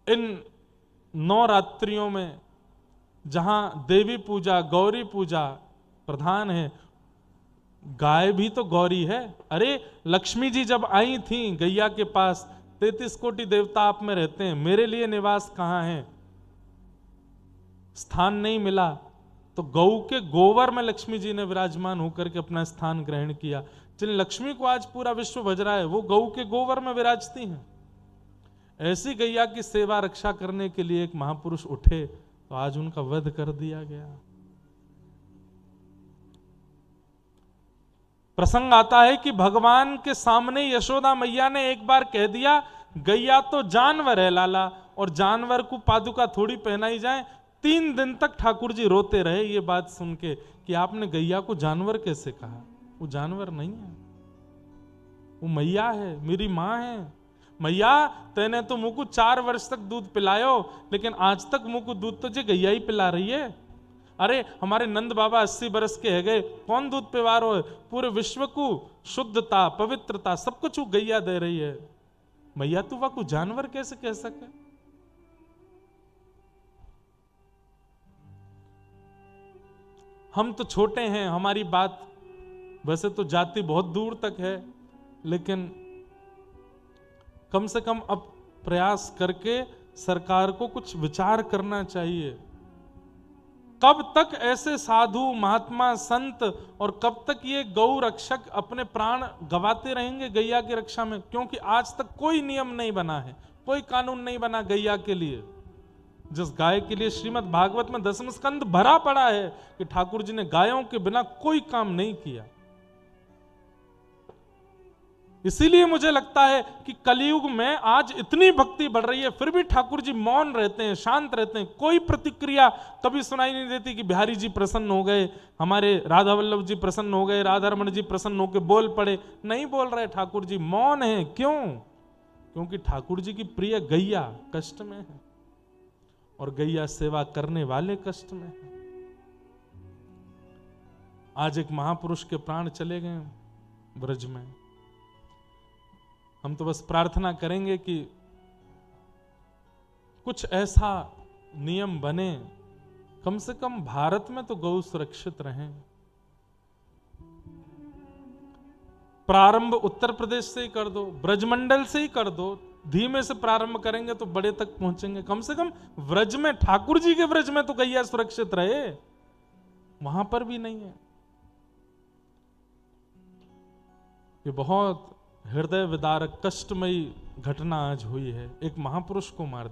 इन नवरात्रियों में जहां देवी पूजा गौरी पूजा प्रधान है, गाय भी तो गौरी है। अरे लक्ष्मी जी जब आई थी गैया के पास, 33 कोटि देवता आप में रहते हैं, मेरे लिए निवास कहां है, स्थान नहीं मिला, तो गौ के गोबर में लक्ष्मी जी ने विराजमान होकर के अपना स्थान ग्रहण किया। जिन लक्ष्मी को आज पूरा विश्व भज रहा है वो गौ के गोबर में विराजती हैं। ऐसी गैया की सेवा रक्षा करने के लिए एक महापुरुष उठे तो आज उनका वध कर दिया गया। प्रसंग आता है कि भगवान के सामने यशोदा मैया ने एक बार कह दिया, गैया तो जानवर है लाला, और जानवर को पादुका थोड़ी पहनाई जाए। 3 दिन तक ठाकुर जी रोते रहे ये बात सुन के कि आपने गैया को जानवर कैसे कहा। वो जानवर नहीं है, वो मैया है, मेरी मां है। मैया तेने तो मुझको 4 वर्ष तक दूध पिलायो, लेकिन आज तक मुझको दूध तुझे गैया ही पिला रही है। अरे हमारे नंद बाबा 80 बरस के है गए, कौन दूध पिवारो है, पूरे विश्व को शुद्धता पवित्रता सब कुछ वो गैया दे रही है। मैया तू वह को जानवर कैसे कह सके। हम तो छोटे हैं, हमारी बात वैसे तो जाती बहुत दूर तक है, लेकिन कम से कम अब प्रयास करके सरकार को कुछ विचार करना चाहिए। कब तक ऐसे साधु महात्मा संत और कब तक ये गौ रक्षक अपने प्राण गवाते रहेंगे गैया की रक्षा में? क्योंकि आज तक कोई नियम नहीं बना है, कोई कानून नहीं बना गैया के लिए। जिस गाय के लिए श्रीमद् भागवत में 10वें स्कंद भरा पड़ा है कि ठाकुर जी ने गायों के बिना कोई काम नहीं किया। इसीलिए मुझे लगता है कि कलयुग में आज इतनी भक्ति बढ़ रही है, फिर भी ठाकुर जी मौन रहते हैं, शांत रहते हैं। कोई प्रतिक्रिया कभी सुनाई नहीं देती कि बिहारी जी प्रसन्न हो गए, हमारे राधा वल्लभ जी प्रसन्न हो गए, राधा रमन जी प्रसन्न होकर बोल पड़े। नहीं बोल रहे, ठाकुर जी मौन है। क्यों? क्योंकि ठाकुर जी की प्रिय गैया कष्ट में है और गैया सेवा करने वाले कष्ट में है। आज एक महापुरुष के प्राण चले गए ब्रज में। हम तो बस प्रार्थना करेंगे कि कुछ ऐसा नियम बने, कम से कम भारत में तो गौ सुरक्षित रहें। प्रारंभ उत्तर प्रदेश से ही कर दो, ब्रजमंडल से ही कर दो। धीमे से प्रारंभ करेंगे तो बड़े तक पहुंचेंगे। कम से कम व्रज में, ठाकुर जी के व्रज में तो गैया सुरक्षित रहे, वहां पर भी नहीं है। ये बहुत हृदय विदारक कष्टमयी घटना आज हुई है। एक महापुरुष को मार